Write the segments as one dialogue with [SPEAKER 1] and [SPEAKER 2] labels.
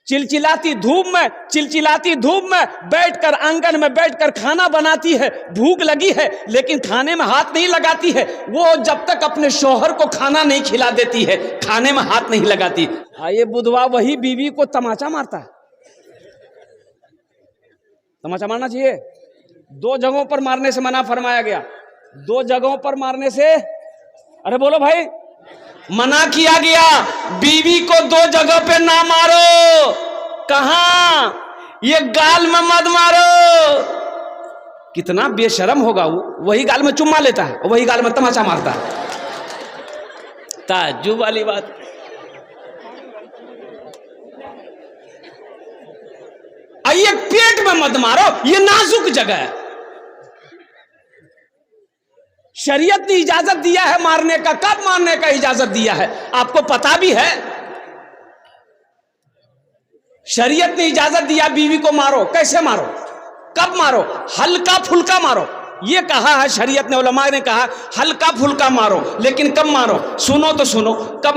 [SPEAKER 1] चिलचिलाती धूप में बैठकर आंगन में बैठकर खाना बनाती है, भूख लगी है लेकिन खाने में हाथ नहीं लगाती है। वो जब तक अपने शौहर को खाना नहीं खिला देती है, खाने में हाथ नहीं लगाती। ये बुधवा वही बीवी को तमाचा मारता है। तमाचा मारना चाहिए। 2 जगहों पर मारने से मना फरमाया गया। 2 जगहों पर मारने से, अरे बोलो भाई, मना किया गया। बीवी को 2 जगह पे ना मारो। कहां? ये गाल में मत मारो। कितना बेशरम होगा वो, वही गाल में चुम्मा लेता है, वही गाल में तमाचा मारता है। ताज्जुब वाली बात। आइए, पेट में मत मारो, ये नाजुक जगह है। शरीयत ने इजाजत दिया है मारने का। कब मारने का इजाजत दिया है आपको पता भी है? शरीयत ने इजाजत दिया बीवी को मारो। कैसे मारो, कब मारो? हल्का फुल्का मारो। ये कहा है शरीयत ने, उलमा ने कहा हल्का फुल्का मारो। लेकिन कब मारो? सुनो तो सुनो, कब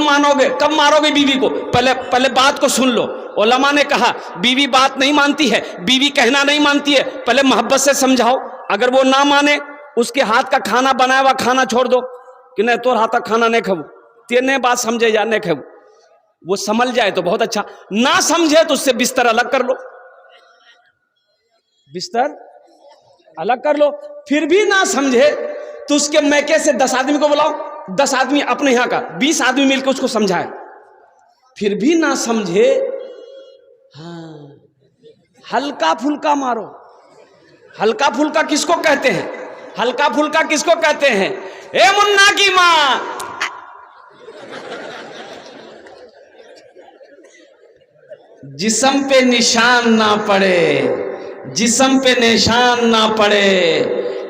[SPEAKER 1] मारोगे बीवी को? पहले बात को सुन लो। उलमा ने कहा बीवी बात नहीं मानती है, बीवी कहना नहीं मानती है, पहले मोहब्बत से समझाओ। अगर वो ना माने, उसके हाथ का खाना बनाया हुआ खाना छोड़ दो कि नहीं तोर हाथ का खाना नहीं खाऊ, तेने बात समझे या नहीं खाऊ। वो समझ जाए तो बहुत अच्छा, ना समझे तो उससे बिस्तर अलग कर लो। बिस्तर अलग कर लो। फिर भी ना समझे तो उसके मैके से 10 आदमी को बुलाओ, 10 आदमी अपने यहां का, 20 आदमी मिलकर उसको समझाए। फिर भी ना समझे, हाँ, हल्का फुल्का मारो। हल्का फुल्का किसको कहते हैं? हल्का फुल्का किसको कहते हैं? ए मुन्ना की मां, जिस्म पे निशान ना पड़े, जिस्म पे निशान ना पड़े,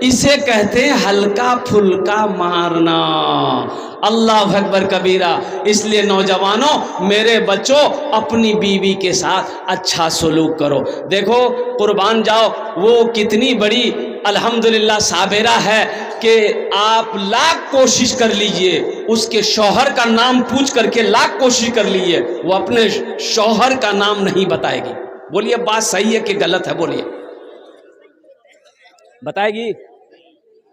[SPEAKER 1] इसे कहते हैं हल्का फुल्का मारना। अल्लाह अकबर कबीरा। इसलिए नौजवानों, मेरे बच्चों, अपनी बीवी के साथ अच्छा सलूक करो। देखो, कुर्बान जाओ, वो कितनी बड़ी अल्हम्दुलिल्लाह साबिरा है कि आप लाख कोशिश कर लीजिए, उसके शौहर का नाम पूछ करके लाख कोशिश कर लीजिए, वो अपने शौहर का नाम नहीं बताएगी। बोलिए बात सही है कि गलत है? बोलिए, बताएगी?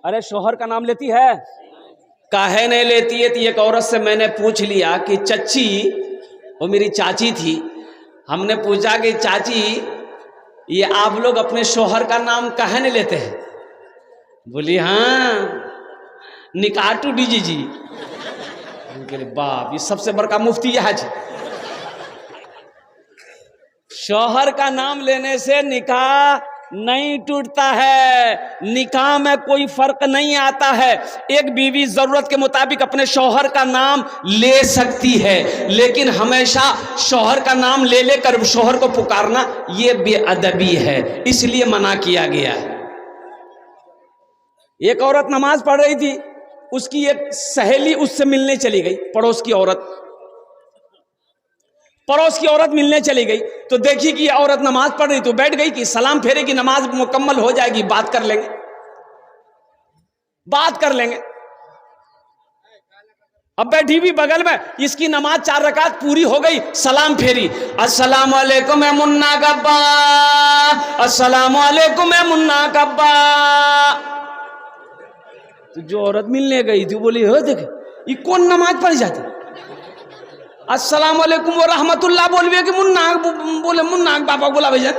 [SPEAKER 1] अरे शौहर का नाम लेती है? काहे नहीं लेती है? तो एक औरत से मैंने पूछ लिया कि चच्ची, वो मेरी चाची थी, हमने पूछा कि चाची, ये आप लोग अपने शौहर का नाम काहे नहीं लेते हैं? बोली हाँ, निकाटू दीजिए जी। बाप, ये सबसे बड़का मुफ्ती यह है। शौहर का नाम लेने से निकाह नहीं टूटता है, निकाह में कोई फर्क नहीं आता है। एक बीवी जरूरत के मुताबिक अपने शौहर का नाम ले सकती है, लेकिन हमेशा शौहर का नाम ले लेकर शौहर को पुकारना यह बेअदबी है, इसलिए मना किया गया है। एक औरत नमाज पढ़ रही थी, उसकी एक सहेली उससे मिलने चली गई। पड़ोस की औरत मिलने चली गई तो देखी कि औरत नमाज पढ़ रही, तो बैठ गई कि सलाम फेरेगी, नमाज मुकम्मल हो जाएगी, बात कर लेंगे। अब बैठी भी बगल में, इसकी नमाज 4 रकात पूरी हो गई, सलाम फेरी, अस्सलाम वालेकुम ए मुन्ना गब्बा, अस्सलाम वालेकुम ए मुन्ना गब्बा। तो जो औरत मिलने गई थी बोली, हो देख ये कौन नमाज पढ़ जाती, अस्सलाम वालेकुम व रहमतुल्लाह बोलवे कि मुन्ना बाबा बोला भैया।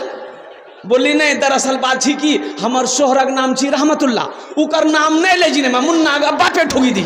[SPEAKER 1] बोली नहीं, दरअसल बात थी कि हमार शोहरक नाम छी रहमतुल्लाह, उकर नाम नहीं ले जी ने, मैं मुन्ना अब्बा पे ठोगी दी।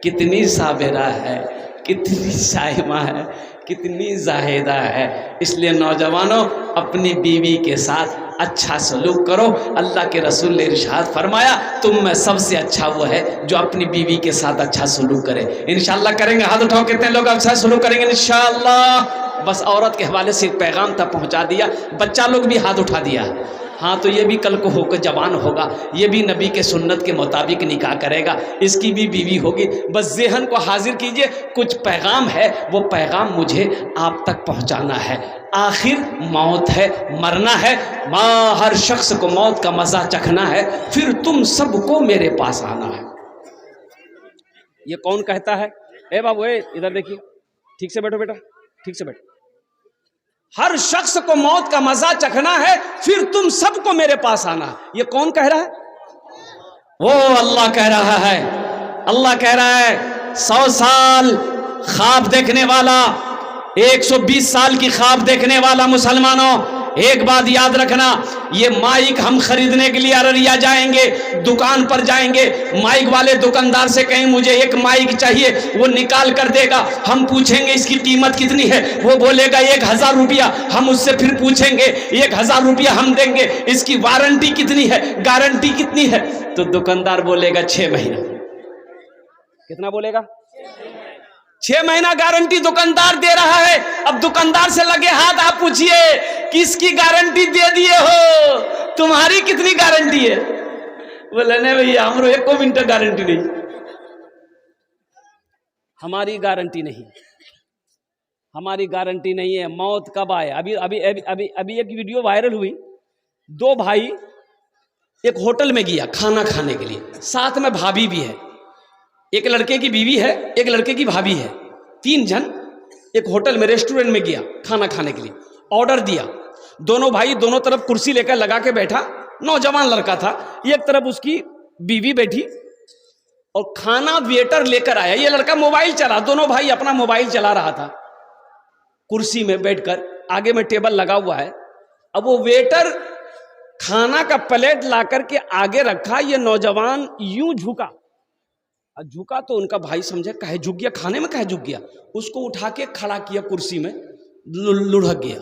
[SPEAKER 1] कितनी साबिरा है, कितनी साहिमा है, कितनी जाहिदा है। इसलिए नौजवानों, अपनी बीवी के साथ अच्छा सलूक करो। अल्लाह के रसूल ने इरशाद फरमाया, तुम में सबसे अच्छा वो है जो अपनी बीवी के साथ अच्छा सलूक करे। इंशाअल्लाह करेंगे? हाथ उठाओ, कितने लोग अच्छा सलूक करेंगे इंशाअल्लाह? बस औरत के हवाले से एक पैगाम तक पहुंचा दिया, बच्चा लोग भी हाथ उठा दिया। हाँ, तो ये भी कल को होकर जवान होगा, ये भी नबी के सुन्नत के मुताबिक निकाह करेगा, इसकी भी बीवी होगी। बस ज़हन को हाजिर कीजिए, कुछ पैगाम है, वो पैगाम मुझे आप तक पहुंचाना है। आखिर मौत है, मरना है, हर शख्स को मौत का मजा चखना है, फिर तुम सबको मेरे पास आना है। ये कौन कहता है? ए बाबू, इधर देखिए, ठीक से बैठो बेटा, ठीक से बैठ। हर शख्स को मौत का मजा चखना है, फिर तुम सबको मेरे पास आना। ये कौन कह रहा है? वो अल्लाह कह रहा है। अल्लाह कह रहा है 100 साल ख्वाब देखने वाला, 120 साल की ख्वाब देखने वाला मुसलमानों, एक बात याद रखना, ये माइक हम खरीदने के लिए अररिया जाएंगे, दुकान पर जाएंगे, माइक वाले दुकानदार से कहें मुझे एक माइक चाहिए, वो निकाल कर देगा। हम पूछेंगे इसकी कीमत कितनी है, वो बोलेगा 1000 रुपया। हम उससे फिर पूछेंगे 1000 रुपया हम देंगे, इसकी वारंटी कितनी है, गारंटी कितनी है? तो दुकानदार बोलेगा 6 महीना। कितना बोलेगा? 6 महीना गारंटी दुकानदार दे रहा है। अब दुकानदार से लगे हाथ, आप पूछिए किसकी गारंटी दे दिए हो, तुम्हारी कितनी गारंटी है? बोले नहीं भैया हमरो 1 मिनट गारंटी नहीं, हमारी गारंटी नहीं, हमारी गारंटी नहीं है। मौत कब आए? अभी अभी अभी अभी अभी एक वीडियो वायरल हुई, 2 भाई एक होटल में गया खाना खाने के लिए, साथ में भाभी भी है, एक लड़के की बीवी है, एक लड़के की भाभी है, 3 जन एक होटल में रेस्टोरेंट में गया खाना खाने के लिए। ऑर्डर दिया, दोनों भाई दोनों तरफ कुर्सी लेकर लगा के बैठा, नौजवान लड़का था, एक तरफ उसकी बीवी बैठी और खाना वेटर लेकर आया। ये लड़का मोबाइल चला, दोनों भाई अपना मोबाइल चला रहा था कुर्सी में बैठकर, आगे में टेबल लगा हुआ है। अब वो वेटर खाना का प्लेट ला करके आगे रखा, ये नौजवान यूं झुका, झुका तो उनका भाई समझे कहे झुक गया, खाने में कहे झुक गया, उसको उठा के खड़ा किया, कुर्सी में लुढ़क गया,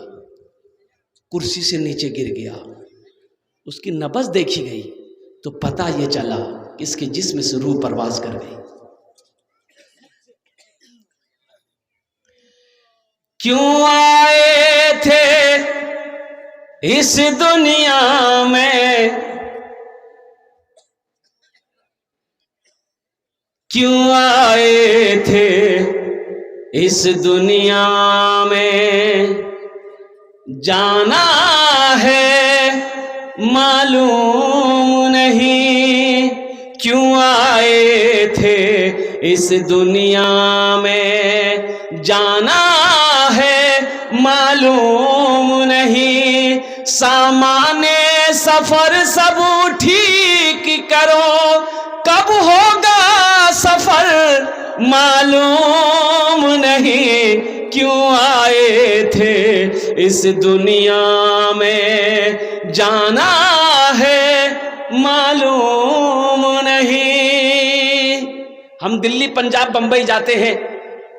[SPEAKER 1] कुर्सी से नीचे गिर गया। उसकी नब्ज देखी गई तो पता ये चला कि इसके जिस्म से रूह परवाज कर गई। क्यों आए थे इस दुनिया में, क्यों आए थे इस दुनिया में, जाना है मालूम नहीं, क्यों आए थे इस दुनिया में, जाना है मालूम नहीं, सामाने सफर सब ठीक करो, कब होगा सफर मालूम नहीं, क्यों आए थे इस दुनिया में, जाना है मालूम नहीं। हम दिल्ली पंजाब बंबई जाते हैं,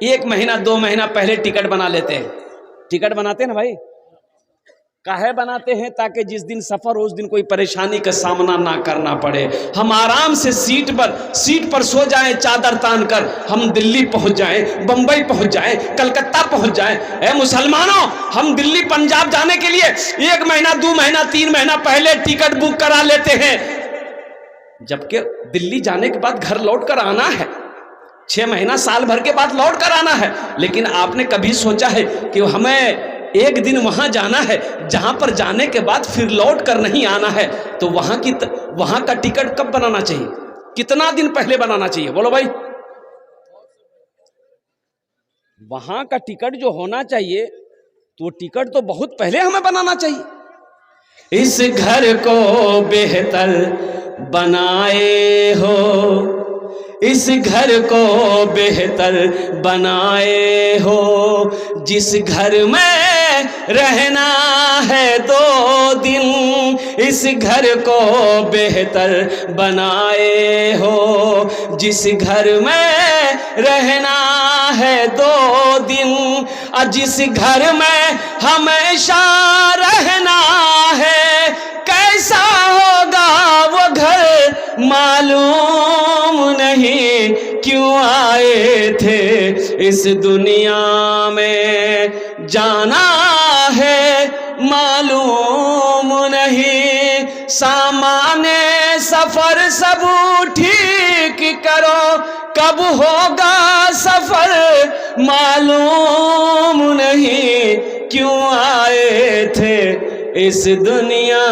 [SPEAKER 1] 1 महीना 2 महीना पहले टिकट बना लेते हैं। टिकट बनाते हैं ना भाई, काहे बनाते हैं? ताकि जिस दिन सफर हो उस दिन कोई परेशानी का सामना ना करना पड़े, हम आराम से सीट पर सो जाएं, चादर तान कर हम दिल्ली पहुंच जाएं, बंबई पहुंच जाएं, कलकत्ता पहुंच जाएं। ए मुसलमानों, हम दिल्ली पंजाब जाने के लिए 1 महीना 2 महीना 3 महीना पहले टिकट बुक करा लेते हैं, जबकि दिल्ली जाने के बाद घर लौट कर आना है, 6 महीना साल भर के बाद लौट कर आना है। लेकिन आपने कभी सोचा है कि हमें एक दिन वहां जाना है, जहां पर जाने के बाद फिर लौट कर नहीं आना है? तो वहां का टिकट कब बनाना चाहिए, कितना दिन पहले बनाना चाहिए? बोलो भाई। वहां का टिकट जो होना चाहिए तो टिकट तो बहुत पहले हमें बनाना चाहिए। इस घर को बेहतर बनाए हो, इस घर को बेहतर बनाए हो, जिस घर में रहना है 2 दिन, इस घर को बेहतर बनाए हो, जिस घर में रहना है 2 दिन, और जिस घर में हमेशा रहना है, कैसा होगा वो घर मालूम नहीं, क्यों आए थे इस दुनिया में, जाना है मालूम नहीं, सामाने सफर सब ठीक करो, कब होगा सफर मालूम नहीं, क्यों आए थे इस दुनिया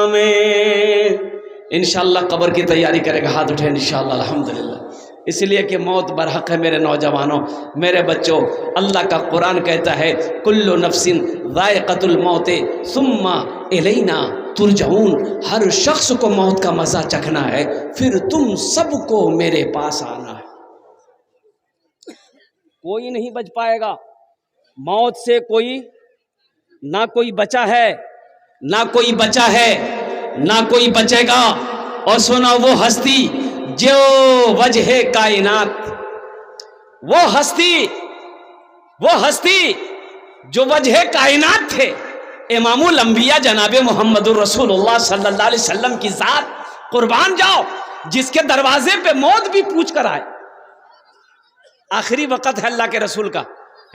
[SPEAKER 1] में। इंशाअल्लाह कब्र की तैयारी करेगा, हाथ उठे इंशाअल्लाह। अल्हम्दुलिल्लाह। इसलिए कि मौत बरहक है मेरे नौजवानों, मेरे बच्चों। अल्लाह का कुरान कहता है कुल्लु नफ्सिन ज़ाइक़तुल मौत सुम्मा इलैना तुरजऊन। हर शख्स को मौत का मज़ा चखना है, फिर तुम सबको मेरे पास आना है। कोई नहीं बच पाएगा मौत से, कोई ना कोई बचा है, ना कोई बचा है, ना कोई बचेगा। और सुनो, वो हस्ती जो वजह कायनात, वो हस्ती जो वजह कायनात थे, इमामुल अंबिया जनाबे मोहम्मदुर रसूलुल्लाह सल्लल्लाहु अलैहि वसल्लम की जात कुर्बान जाओ, जिसके दरवाजे पे मौत भी पूछ कर आए। आखिरी वक़्त है अल्लाह के रसूल का,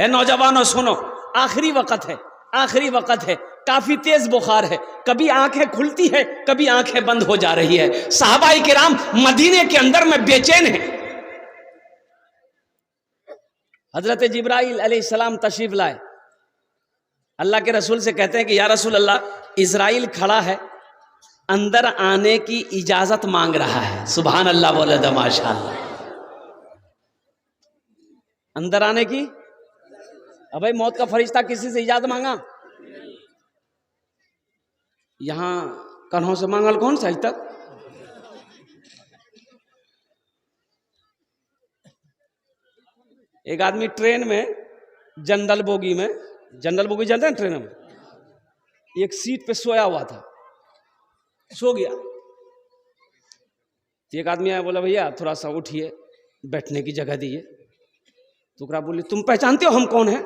[SPEAKER 1] है नौजवानों सुनो, आखिरी वक़्त है, आखिरी वक़्त है। काफी तेज बुखार है, कभी आंखें खुलती है, कभी आंखें बंद हो जा रही है। सहाबाए किराम मदीने के अंदर में बेचैन है। हजरत जिब्राइल अलैहिस्सलाम तशरीफ लाए, अल्लाह के रसूल से कहते हैं कि या रसूल अल्लाह, इजराइल खड़ा है, अंदर आने की इजाजत मांग रहा है। सुभान अल्लाह बोले तो माशाअल्लाह। अंदर आने की, अब भाई मौत का फरिश्ता किसी से इजाजत मांगा? यहां कन्हों से मांगल कौन सा? तक एक आदमी ट्रेन में जनरल बोगी में, जनरल बोगी जानते हैं ट्रेन में, एक सीट पे सोया हुआ था, सो गया। एक आदमी आया, बोला भैया थोड़ा सा उठिए, बैठने की जगह दिए। तो बोले तुम पहचानते हो हम कौन है?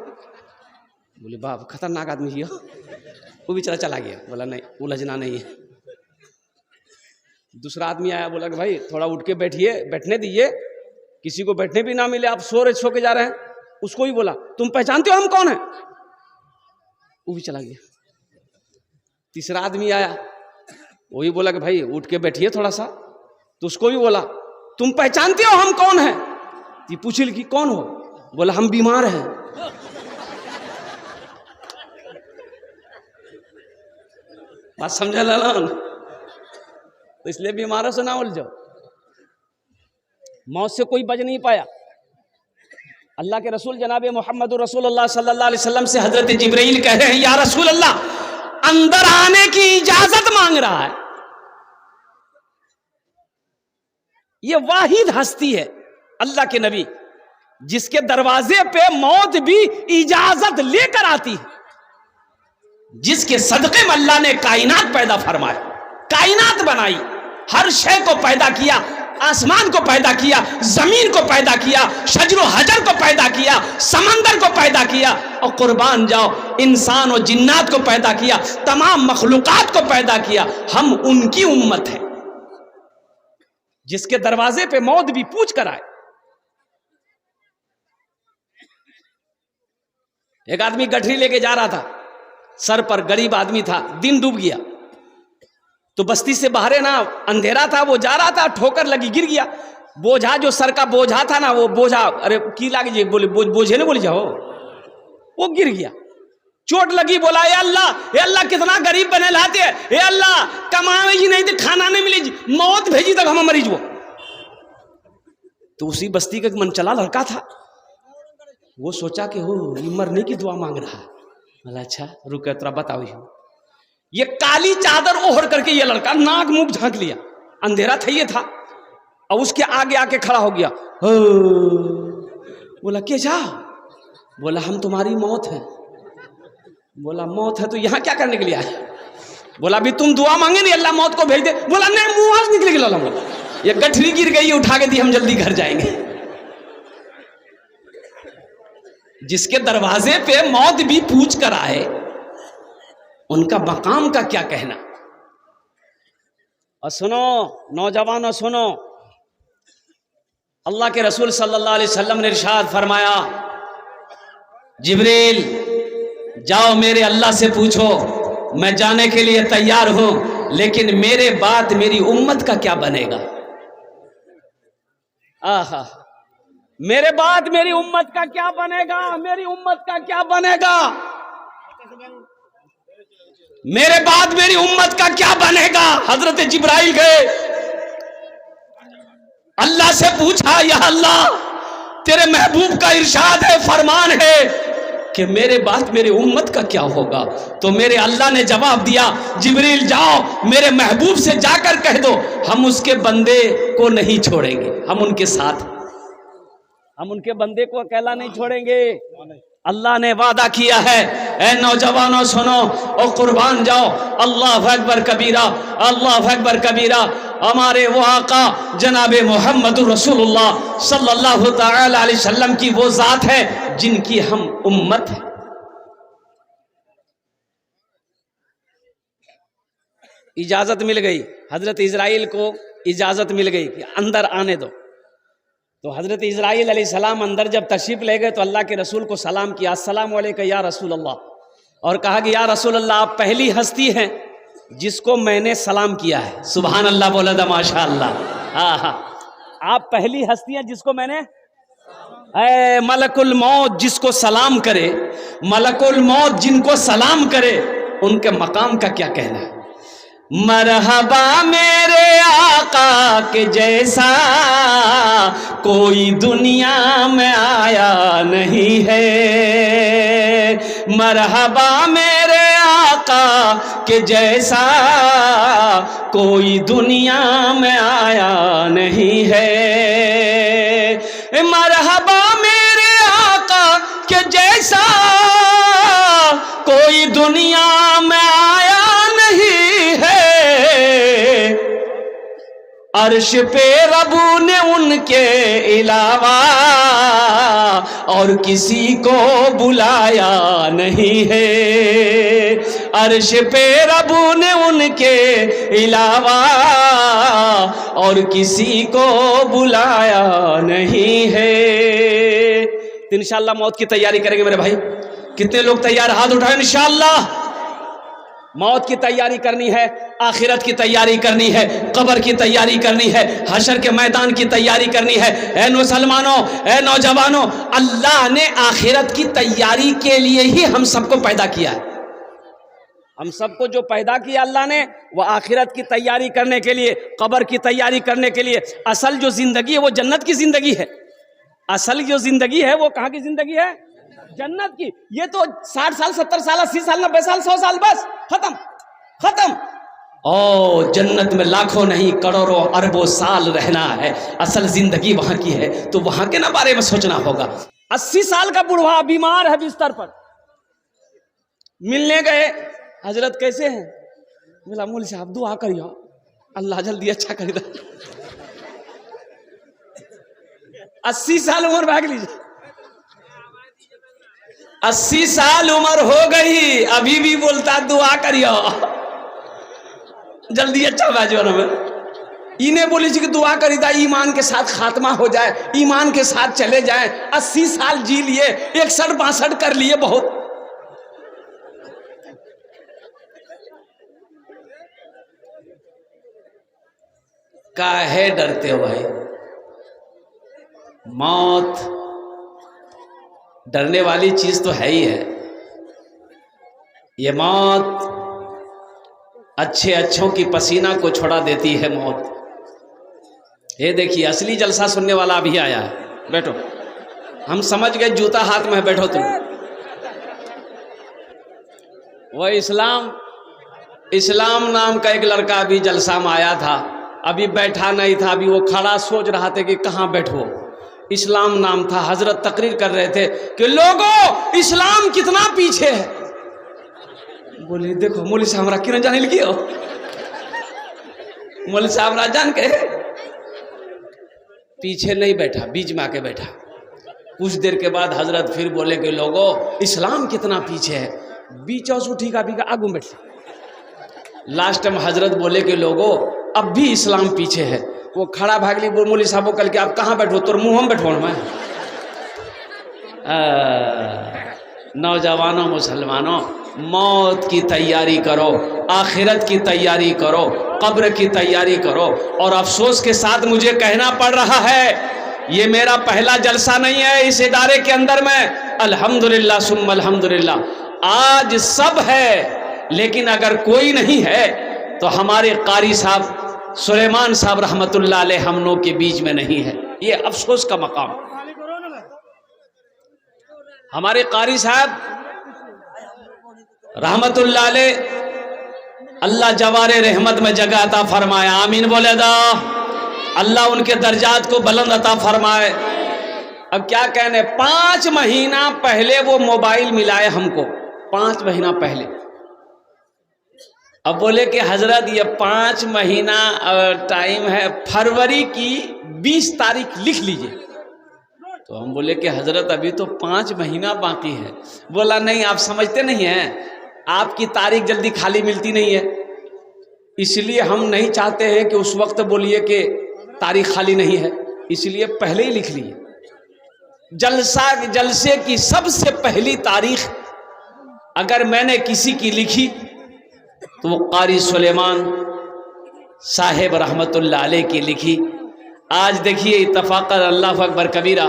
[SPEAKER 1] बोले बाप खतरनाक आदमी ही हो। वो भी चला गया, बोला नहीं उलझना नहीं है। दूसरा आदमी आया, बोला कि भाई थोड़ा उठ के बैठिए, बैठने दीजिए, किसी को बैठने भी ना मिले, आप सो के जा रहे हैं। उसको भी बोला तुम पहचानते हो हम कौन है? वो भी चला गया। तीसरा आदमी आया, वो भी बोला कि भाई उठ के बैठिए थोड़ा सा। तो उसको भी बोला तुम पहचानते हो हम कौन है? तो पूछिल कि कौन हो? बोला हम बीमार हैं। बात समझा लाला? तो इसलिए बीमारों से ना उलझो। मौत से कोई बच नहीं पाया। अल्लाह के रसूल जनाबे मोहम्मद रसूलुल्लाह सल्लल्लाहु अलैहि वसल्लम से हजरत जिब्राइल कह रहे हैं या रसूल अल्लाह, अंदर आने की इजाजत मांग रहा है। ये वाहिद हस्ती है अल्लाह के नबी, जिसके दरवाजे पे मौत भी इजाजत लेकर आती है, जिसके सदक़े में अल्लाह ने कायनात पैदा फरमाया, कायनात बनाई, हर शय को पैदा किया, आसमान को पैदा किया, जमीन को पैदा किया, शजरो हजर को पैदा किया, समंदर को पैदा किया, और कुर्बान जाओ इंसान और जिन्नात को पैदा किया, तमाम मखलूकात को पैदा किया। हम उनकी उम्मत है जिसके दरवाजे पे मौत भी पूछ कर आए। एक आदमी गठरी लेके जा रहा था, सर पर, गरीब आदमी था, दिन डूब गया। तो बस्ती से बाहर है ना, अंधेरा था, वो जा रहा था, ठोकर लगी, गिर गया। बोझा जो सर का बोझा था ना, वो बोझा, अरे की लागे बोले बोझे ने बोले जाओ, वो गिर गया, चोट लगी। बोला ए अल्लाह कितना गरीब बने लाते, ए अल्लाह कमावे जी नहीं तो खाना नहीं मिले जी, मौत भेजी तक हम मरीज। वो तो उसी बस्ती का मन चला लड़का था, वो सोचा कि हो ये मरने की दुआ मांग रहा है। बोला अच्छा रुक तेरा बताओ। ये काली चादर ओढ़ करके ये लड़का नाक मुंह झांक लिया, अंधेरा था ये था, और उसके आगे आके खड़ा हो गया। बोला क्या जा? बोला हम तुम्हारी मौत है। बोला मौत है तो यहाँ क्या करने के लिए आए? बोला अभी तुम दुआ मांगे नहीं अल्लाह मौत को भेज दे। बोला नहीं मुंह से निकल गया। बोला ये गठरी गिर गई, उठा के दी, हम जल्दी घर जाएंगे। जिसके दरवाजे पे मौत भी पूछ कर आए, उनका मकाम का क्या कहना। और सुनो नौजवानों सुनो, अल्लाह के रसूल सल्लल्लाहु अलैहि वसल्लम ने इरशाद फरमाया, जिब्रील जाओ मेरे अल्लाह से पूछो, मैं जाने के लिए तैयार हूं, लेकिन मेरे बाद मेरी उम्मत का क्या बनेगा। आहा, मेरे बाद मेरी उम्मत का क्या बनेगा, मेरी उम्मत का क्या बनेगा, मेरे बाद मेरी उम्मत का क्या बनेगा। हजरत जिब्राइल गए, अल्लाह से पूछा, या अल्लाह तेरे महबूब का इरशाद है, फरमान है कि मेरे बाद मेरे उम्मत का क्या होगा। तो मेरे अल्लाह ने जवाब दिया, जिब्रील जाओ मेरे महबूब से जाकर कह दो हम उसके बंदे को नहीं छोड़ेंगे, हम उनके साथ, हम उनके बंदे को अकेला नहीं छोड़ेंगे। अल्लाह ने वादा किया है। ए नौजवानों सुनो और कुर्बान जाओ, अल्लाह अकबर कबीरा, अल्लाह अकबर कबीरा। हमारे वो आका जनाबे मोहम्मद रसूलुल्लाह सल्लल्लाहु तआला अलैहि वसल्लम की वो जात है जिनकी हम उम्मत है। इजाजत मिल गई, हजरत इजराइल को इजाजत मिल गई कि अंदर आने दो। तो हजरत इजराइल अलैहिस्सलाम अंदर जब तशरीफ ले गए तो अल्लाह के रसूल को सलाम किया, अस्सलाम वालेकुम या रसूल अल्लाह, और कहा कि या रसूल अल्लाह आप पहली हस्ती हैं जिसको मैंने सलाम किया है। सुभान अल्लाह बोला था, माशा अल्लाह। हाँ हाँ, आप पहली हस्ती हैं जिसको मैंने, मलकुल मौत जिसको सलाम करे, मलकुल मौत जिनको सलाम करे उनके मकाम का क्या कहना है। मरहबा मेरे आका के जैसा कोई दुनिया में आया नहीं है, मरहबा मेरे आका के जैसा कोई दुनिया में आया नहीं है, मरहबा मेरे आका के जैसा कोई दुनिया में आया नहीं है। अर्श पे रबू ने उनके अलावा और किसी को बुलाया नहीं है, अर्श पे रबू ने उनके अलावा और किसी को बुलाया नहीं है। तो इंशाअल्लाह मौत की तैयारी करेंगे मेरे भाई। कितने लोग तैयार, हाथ उठाए। इंशाअल्लाह मौत की तैयारी करनी है, आखिरत की तैयारी करनी है, कब्र की तैयारी करनी है, हशर के मैदान की तैयारी करनी है। ए मुसलमानों, ए नौजवानों, अल्लाह ने आखिरत की तैयारी के लिए ही हम सबको पैदा किया है। हम सबको जो पैदा किया अल्लाह ने, वो आखिरत की तैयारी करने के लिए, कब्र की तैयारी करने के लिए। असल जो जिंदगी है वो जन्नत की जिंदगी है। असल जो जिंदगी है वो कहाँ की जिंदगी है? जन्नत की। ये तो 60 साल 70 साल 80 साल 90 साल 100 साल बस खत्म खत्म। ओ जन्नत में लाखों नहीं करोड़ों अरबों साल रहना है। असल जिंदगी वहां की है, तो वहां के ना बारे में सोचना होगा। 80 साल का बूढ़ा बीमार है बिस्तर पर, मिलने गए, हजरत कैसे हैं? बोला मौलवी साहब दुआ करियो अल्लाह जल्दी अच्छा कर दे। 80 साल उम्र भाग लीजिए, 80 साल उम्र हो गई, अभी भी बोलता दुआ करियो जल्दी अच्छा बाजो ना। इन्हें बोली कि दुआ करी था ईमान के साथ खात्मा हो जाए, ईमान के साथ चले जाए। 80 साल जी लिए, 61-62 कर लिए, बहुत। काहे डरते हो भाई? मौत डरने वाली चीज तो है ही है। ये मौत अच्छे अच्छों की पसीना को छुड़ा देती है मौत। ये देखिए असली जलसा सुनने वाला अभी आया है। बैठो, हम समझ गए जूता हाथ में है, बैठो तुम। वो इस्लाम नाम का एक लड़का अभी जलसा में आया था, अभी बैठा नहीं था, अभी वो खड़ा सोच रहा था कि कहाँ बैठो। इस्लाम नाम था, हजरत तकरीर कर रहे थे कि लोगों इस्लाम कितना पीछे है। बोले देखो मौलवी साहब हमरा क्यों जाने लगी हो? मौलवी साहब जान के पीछे नहीं बैठा, बीच में आके बैठा। कुछ देर के बाद हजरत फिर बोले कि लोगों इस्लाम कितना पीछे है। बीच और उठी का भी आगू बैठा। लास्ट में हजरत बोले कि लोगों अब भी इस्लाम पीछे है। वो खड़ा भाग ली, मौलवी साहब को कल के आप कहाँ बैठो? तो मुँह में बैठो मैं। नौजवानों मुसलमानों, मौत की तैयारी करो, आखिरत की तैयारी करो, कब्र की तैयारी करो। और अफसोस के साथ मुझे कहना पड़ रहा है, ये मेरा पहला जलसा नहीं है इस इदारे के अंदर में। अल्हम्दुलिल्लाह सुम्मा अल्हम्दुलिल्लाह, आज सब है, लेकिन अगर कोई नहीं है तो हमारे कारी साहब सुलेमान साहब रहमतुल्लाह अलैह हम लोग के बीच में नहीं है। ये अफसोस का मकाम। हमारे कारी साहब रहमतुल्लाह अलैह, अल्लाह जवारे रहमत में जगह अता फरमाए, आमीन बोले दा। अल्लाह उनके दर्जात को बुलंद अता फरमाए। अब क्या कहने, 5 महीना पहले वो मोबाइल मिलाए हमको, 5 महीना पहले। अब बोले कि हजरत ये 5 महीना टाइम है, फरवरी की 20 तारीख लिख लीजिए। तो हम बोले कि हजरत अभी तो 5 महीना बाकी है। बोला नहीं, आप समझते नहीं हैं, आपकी तारीख जल्दी खाली मिलती नहीं है, इसलिए हम नहीं चाहते हैं कि उस वक्त बोलिए कि तारीख खाली नहीं है, इसलिए पहले ही लिख लिए। जलसे की सबसे पहली तारीख अगर मैंने किसी की लिखी तो वो कारी सुलेमान साहेब रहमतुल्लाह अलैह की लिखी। आज देखिए इत्तफाकन, अल्लाह अकबर कबीरा,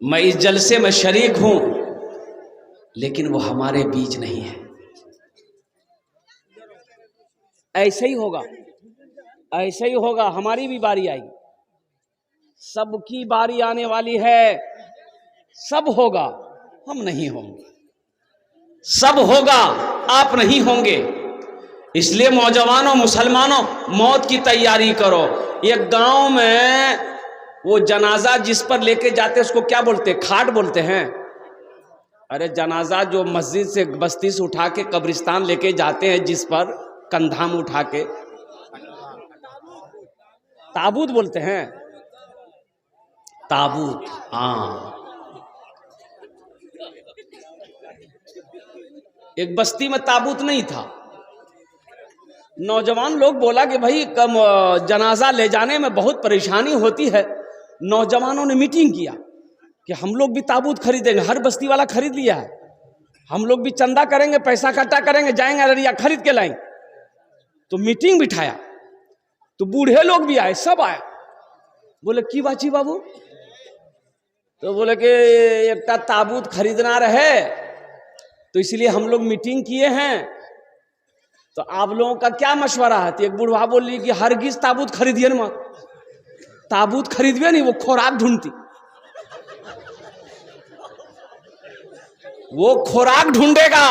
[SPEAKER 1] मैं इस जलसे में शरीक हूं, लेकिन वो हमारे बीच नहीं है। ऐसे ही होगा, ऐसे ही होगा, हमारी भी बारी आएगी, सबकी बारी आने वाली है, सब होगा, हम नहीं होंगे। सब होगा, आप नहीं होंगे। इसलिए नौजवानों, मुसलमानों, मौत की तैयारी करो। एक गांव में वो जनाजा जिस पर लेके जाते उसको क्या बोलते, खाट बोलते हैं। अरे जनाजा जो मस्जिद से बस्ती से उठा के कब्रिस्तान लेके जाते हैं, जिस पर कंधा में उठा के, ताबूत बोलते हैं, ताबूत। हाँ, एक बस्ती में ताबूत नहीं था। नौजवान लोग बोला कि भाई कम जनाजा ले जाने में बहुत परेशानी होती है। नौजवानों ने मीटिंग किया कि हम लोग भी ताबूत खरीदेंगे, हर बस्ती वाला खरीद लिया है, हम लोग भी चंदा करेंगे, पैसा इकट्ठा करेंगे, जाएंगे अररिया खरीद के लाएंगे। तो मीटिंग बिठाया, तो बूढ़े लोग भी आए, सब आए। बोले की बाची बाबू, तो बोले कि एक ताबूत खरीदना रहे, तो इसलिए हम लोग मीटिंग किए हैं, तो आप लोगों का क्या मशवरा है। तो एक बुढ़वा बोली कि हरगिज ताबूत खरीदिए ना, ताबूत खरीदिए नहीं, वो खुराक ढूंढती, वो खुराक ढूंढेगा,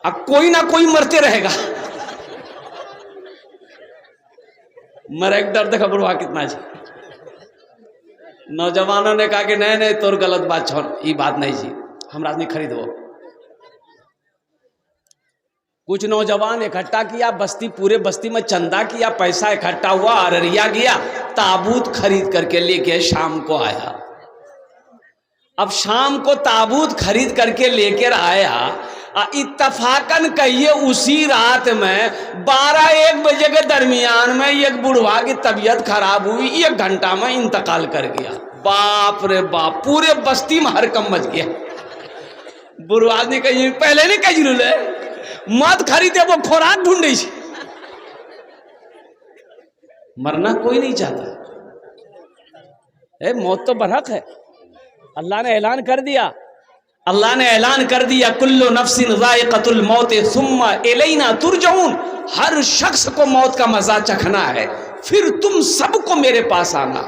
[SPEAKER 1] अब कोई ना कोई मरते रहेगा। मरे डर देखा बुढ़वा कितना जी। नौजवानों ने कहा कि नहीं नहीं, तोर गलत बात छोड़, ये बात नहीं जी, हमरा नहीं खरीदो। कुछ नौजवान इकट्ठा किया, बस्ती पूरे बस्ती में चंदा किया, पैसा इकट्ठा हुआ, अररिया गया, ताबूत खरीद करके लेके शाम को आया। अब शाम को ताबूत खरीद करके लेकर आया, इत्तफाकन कहिए उसी रात में 12-1 बजे के दरमियान में एक बुढ़वा की तबीयत खराब हुई, 1 घंटा में इंतकाल कर गया। बाप रे बाप, पूरे बस्ती में हरकम मच गया। बुढ़वा ने कही पहले नहीं कही जरूर है, मत खरीदे, वो खुराक ढूंढे। मरना कोई नहीं चाहता, मौत तो बरहक है। अल्लाह ने ऐलान कर दिया, अल्लाह ने ऐलान कर दिया, कुल्लु नफ्सिन ज़ाइक़तुल मौत सुम्मा इलैना तुरजऊन। हर शख्स को मौत का मजा चखना है, फिर तुम सबको मेरे पास आना।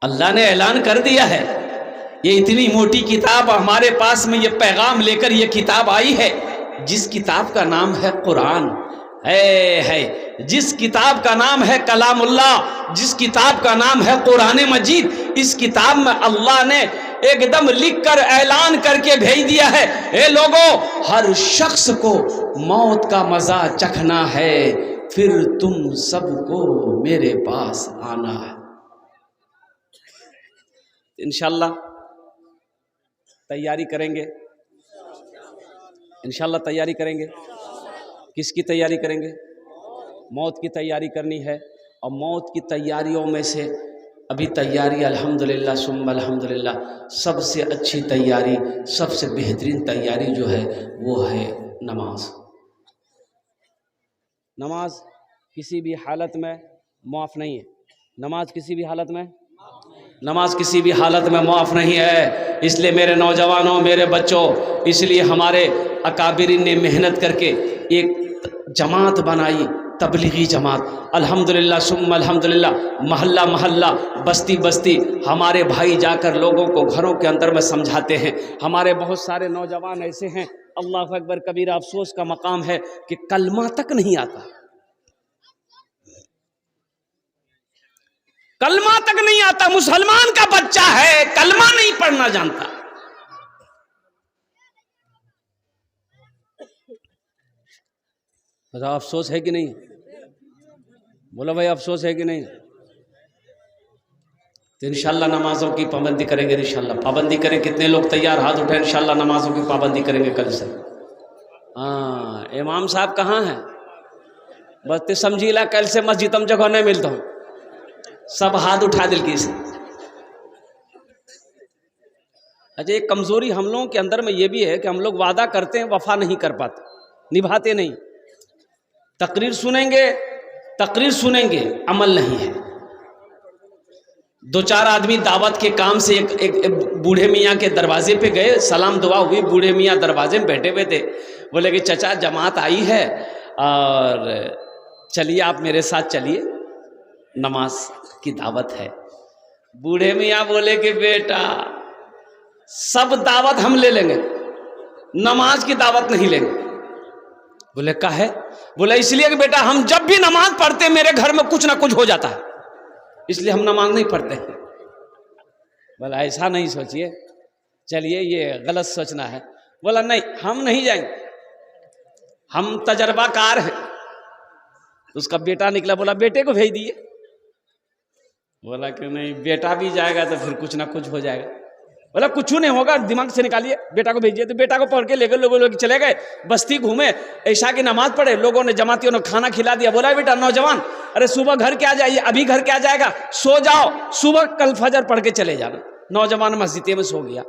[SPEAKER 1] अल्लाह ने ऐलान कर दिया है। ये इतनी मोटी किताब हमारे पास में, ये पैगाम लेकर ये किताब आई है, जिस किताब का नाम है कुरान है, जिस किताब का नाम है कलामुल्लाह, जिस किताब का नाम है कुरान मजीद। इस किताब में अल्लाह ने एकदम लिखकर ऐलान करके भेज दिया है, ए लोगों, हर शख्स को मौत का मजा चखना है, फिर तुम सबको मेरे पास आना है। इंशाअल्लाह तैयारी करेंगे, इंशाअल्लाह तैयारी करेंगे। किसकी तैयारी करेंगे? मौत की तैयारी करनी है। और मौत की तैयारियों में से अभी तैयारी अल्हम्दुलिल्लाह सुम्मा अल्हम्दुलिल्लाह, सबसे अच्छी तैयारी, सबसे बेहतरीन तैयारी जो है वो है नमाज। नमाज किसी भी हालत में माफ़ नहीं है, नमाज किसी भी हालत में। नमाज किसी भी हालत में मुआफ़ नहीं है। इसलिए मेरे नौजवानों, मेरे बच्चों, इसलिए हमारे अकाबिरीन ने मेहनत करके एक जमात बनाई, तबलीगी जमात। अल्हम्दुलिल्लाह सुम्मा अल्हम्दुलिल्लाह, महल्ला महल्ला, बस्ती बस्ती हमारे भाई जाकर लोगों को घरों के अंदर में समझाते हैं। हमारे बहुत सारे नौजवान ऐसे हैं, अल्लाह अकबर कबीरा, अफसोस का मकाम है कि कलमा तक नहीं आता, कलमा तक नहीं आता। मुसलमान का बच्चा है, कलमा नहीं पढ़ना जानता। तो अफसोस है कि नहीं? बोलो भाई, अफसोस है कि नहीं? तो इंशाल्लाह नमाजों की पाबंदी करेंगे, इंशाल्लाह पाबंदी करें। कितने लोग तैयार? हाथ उठाए। इंशाल्लाह नमाजों की पाबंदी करेंगे कल से। हाँ, इमाम साहब कहाँ हैं? बस तो समझीला, कल से मस्जिद में जगह नहीं मिलता हूँ। सब हाथ उठा दिल की से। अच्छा, एक कमजोरी हम लोगों के अंदर में ये भी है कि हम लोग वादा करते हैं, वफा नहीं कर पाते, निभाते नहीं। तकरीर सुनेंगे, अमल नहीं है। दो चार आदमी दावत के काम से एक बूढ़े मियाँ के दरवाजे पे गए, सलाम दुआ हुई। बूढ़े मियाँ दरवाजे में बैठे हुए थे। बोले कि चचा, जमात आई है और चलिए, आप मेरे साथ चलिए, नमाज की दावत है। बूढ़े मियाँ बोले कि बेटा, सब दावत हम ले लेंगे, नमाज की दावत नहीं लेंगे। बोले काहे? बोले इसलिए कि बेटा, हम जब भी नमाज पढ़ते मेरे घर में कुछ ना कुछ हो जाता है, इसलिए हम नमाज नहीं पढ़ते। बोला ऐसा नहीं सोचिए, चलिए, ये गलत सोचना है। बोला नहीं, हम नहीं जाएंगे, हम तजर्बाकार हैं। उसका बेटा निकला, बोला बेटे को भेज दिए। बोला कि नहीं, बेटा भी जाएगा तो फिर कुछ ना कुछ हो जाएगा। बोला कुछ नहीं होगा, दिमाग से निकालिए, बेटा को भेजिए। तो बेटा को पढ़ के लेकर लोग चले गए, बस्ती घूमे, ऐशा की नमाज पढ़े। लोगों ने, जमातियों ने खाना खिला दिया। बोला बेटा नौजवान, अरे सुबह घर क्या जाइए, अभी घर क्या जाएगा, सो जाओ, सुबह कल फजर पढ़ के चले जाना। नौजवान मस्जिद में सो गया।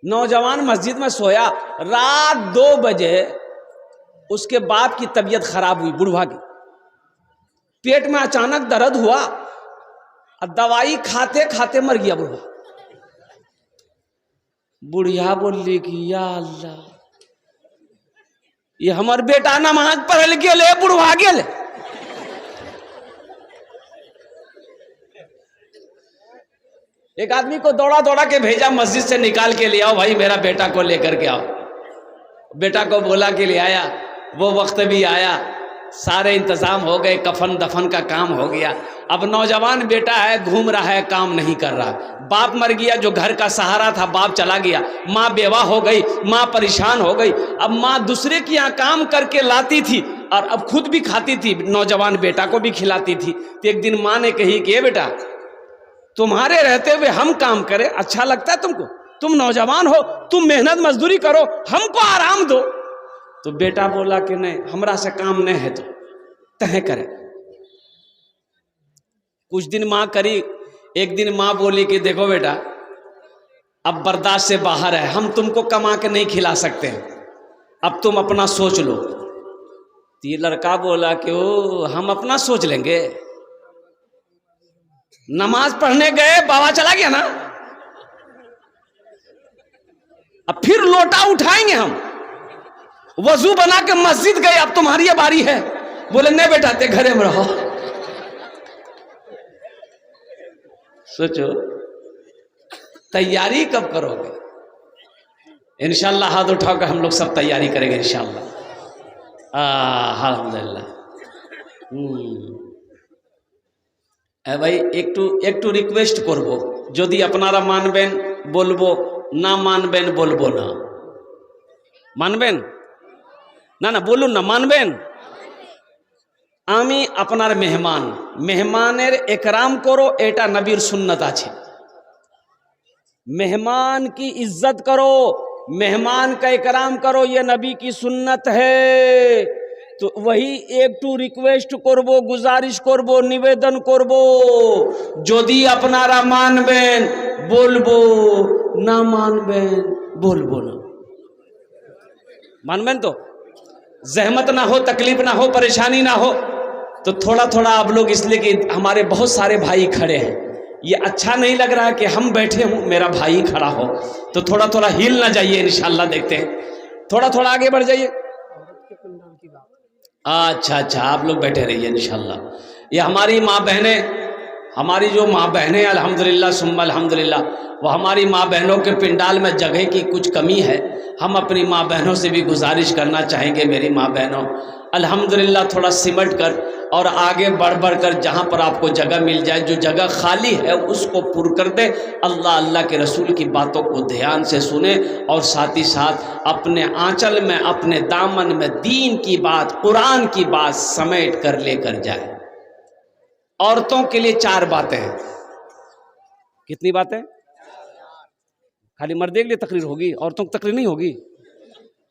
[SPEAKER 1] नौजवान मस्जिद में सोया। रात 2 बजे उसके बाप की तबीयत खराब हुई, बुढ़वा की। पेट में अचानक दर्द हुआ, दवाई खाते खाते मर गया बुढ़वा। बुढ़िया बोली कि या अल्लाह, ये हमार बेटा नमाज पढ़ल गेले, बुढ़वा गेले। एक आदमी को दौड़ा दौड़ा के भेजा, मस्जिद से निकाल के ले आओ भाई, मेरा बेटा को लेकर के आओ। बेटा को बोला कि ले आया। वो वक्त भी आया, सारे इंतजाम हो गए, कफन दफन का काम हो गया। अब नौजवान बेटा है, घूम रहा है, काम नहीं कर रहा। बाप मर गया, जो घर का सहारा था, बाप चला गया। माँ बेवा हो गई, माँ परेशान हो गई। अब माँ दूसरे के यहाँ काम करके लाती थी और अब खुद भी खाती थी, नौजवान बेटा को भी खिलाती थी। तो एक दिन माँ ने कही कि बेटा, तुम्हारे रहते हुए हम काम करें, अच्छा लगता है तुमको? तुम नौजवान हो, तुम मेहनत मजदूरी करो, हमको आराम दो। तो बेटा बोला कि नहीं, हमरा से काम नहीं है, तो तह करे। कुछ दिन माँ करी। एक दिन माँ बोली कि देखो बेटा, अब बर्दाश्त से बाहर है, हम तुमको कमा के नहीं खिला सकते हैं, अब तुम अपना सोच लो। तो ये लड़का बोला कि ओ, हम अपना सोच लेंगे। नमाज पढ़ने गए, बाबा चला गया ना, अब फिर लोटा उठाएंगे हम। वजू बना के मस्जिद गए, अब तुम्हारी बारी है। बोले नहीं बेटा, ते घरे में रहो। सोचो, तैयारी कब करोगे? इंशाल्लाह हाथ उठाकर हम लोग सब तैयारी करेंगे इंशाल्लाह। अल्हम्दुलिल्लाह। भाई একটু রিকোয়েস্ট করব, যদি আপনারা মানবেন বলবো, না মানবেন বলবো না। মানবেন? না না বলুন না, মানবেন? আমি আপনার মেহমান, মেহমানের একরাম করো, এটা নবীর সুন্নত আছে। मेहमान की इज्जत करो, मेहमान का इकराम करो, ये नबी की सुन्नत है। तो वही एकटू रिक्वेस्ट करब, गुजारिश करब, निवेदन करब, यदि अपनारा मानबेन बोलबो, ना मानबेन बोलबो ना। मानबेन तो जहमत ना हो, तकलीफ ना हो, परेशानी ना हो। तो थोड़ा थोड़ा आप लोग, इसलिए कि हमारे बहुत सारे भाई खड़े हैं, ये अच्छा नहीं लग रहा है कि हम बैठे हों, मेरा भाई खड़ा हो, तो थोड़ा थोड़ा हिल ना जाइए, इंशाल्लाह देखते हैं, थोड़ा थोड़ा आगे बढ़ जाइए। अच्छा अच्छा, आप लोग बैठे रहिए इंशाल्लाह। ये हमारी माँ बहनें, हमारी जो माँ बहनें अल्हम्दुलिल्लाह सुम्मा अल्हम्दुलिल्लाह, वो हमारी माँ बहनों के पिंडाल में जगह की कुछ कमी है। हम अपनी माँ बहनों से भी गुजारिश करना चाहेंगे, मेरी माँ बहनों अल्हम्दुलिल्लाह थोड़ा सिमट कर और आगे बढ़ बढ़ कर जहाँ पर आपको जगह मिल जाए, जो जगह खाली है उसको पूर्ण कर दे। अल्लाह अल्लाह के रसूल की बातों को ध्यान से सुने और साथ ही साथ अपने आंचल में, अपने दामन में दीन की बात, कुरान की बात समेट कर लेकर जाए। औरतों के लिए 4 बातें हैं। कितनी बातें? खाली मर्दे के लिए तकरीर होगी, औरतों की तकरीर नहीं होगी।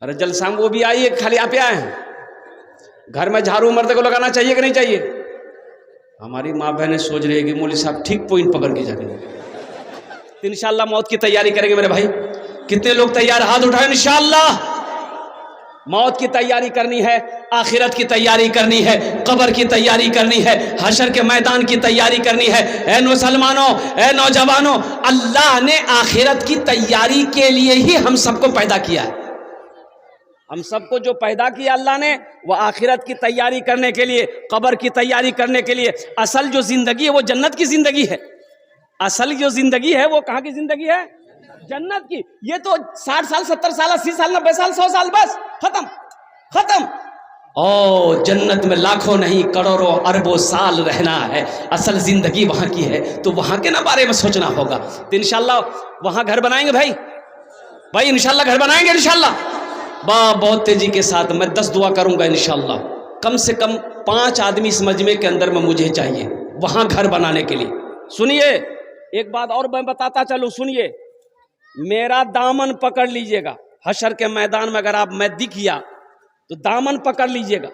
[SPEAKER 1] अरे जलसा वो भी आई है, खाली आप आए हैं। घर में झाड़ू मर्द को लगाना चाहिए कि नहीं चाहिए? हमारी माँ बहनें सोच रही है कि मौलवी साहब ठीक पॉइंट पकड़ के जाएंगे। इंशाल्लाह मौत की तैयारी करेंगे मेरे भाई। कितने लोग तैयार? हाथ उठाए। इंशाल्लाह मौत की तैयारी करनी है, आखिरत की तैयारी करनी है, कब्र की तैयारी करनी है, हशर के मैदान की तैयारी करनी है। ए मुसलमानों, ए नौजवानों, अल्लाह ने आखिरत की तैयारी के लिए ही हम सबको पैदा किया है। हम सबको जो पैदा किया अल्लाह ने, वो आखिरत की तैयारी करने के लिए, कब्र की तैयारी करने के लिए। असल जो जिंदगी है वो जन्नत की जिंदगी है। असल जो जिंदगी है वो कहाँ की जिंदगी है? जन्नत की। ये तो 60 साल, 70 साल, 80 साल, 90 साल, 100 साल, बस खत्म खत्म। ओ जन्नत में लाखों नहीं करोड़ों अरबों साल रहना है। असल जिंदगी वहां की है, तो वहां के ना बारे में सोचना होगा। तो इंशाल्लाह वहां घर बनाएंगे भाई इंशाल्लाह घर बनाएंगे इंशाल्लाह। बहुत तेजी के साथ मैं 10 दुआ करूंगा इंशाल्लाह। कम से कम 5 आदमी इस मजमे के अंदर में मुझे चाहिए वहां घर बनाने के लिए। सुनिए एक बात और मैं बताता चलूं, सुनिए, मेरा दामन पकड़ लीजिएगा। हशर के मैदान में अगर आप मैं दिख गया तो दामन पकड़ लीजिएगा